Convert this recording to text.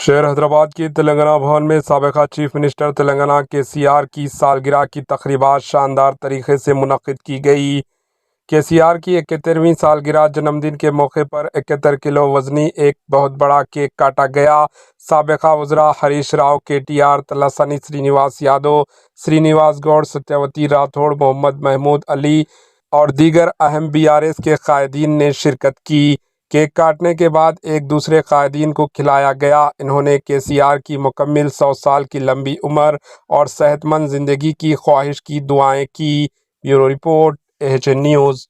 شہر حیدرآباد کے تلنگانہ بھون میں سابقہ چیف منسٹر تلنگانہ KCR کی سالگرہ کی تقریبات شاندار طریقے سے منعقد کی گئی۔ KCR کی 71ویں سالگرہ جنم دن کے موقع پر 71 کلو وزنی ایک بہت بڑا کیک کاٹا گیا۔ سابقہ وزراء ہریش راؤ، KTR، تلاسانی سرینیواس یادو، سرینیواس گوڑ، ستیہ راٹھوڑ، محمد محمود علی اور دیگر اہم BRS کے قائدین نے شرکت کی۔ کیک کاٹنے کے بعد ایک دوسرے قائدین کو کھلایا گیا۔ انہوں نے KCR کی مکمل 100 سال کی لمبی عمر اور صحت مند زندگی کی خواہش کی دعائیں کی۔ Bureau report AHN news.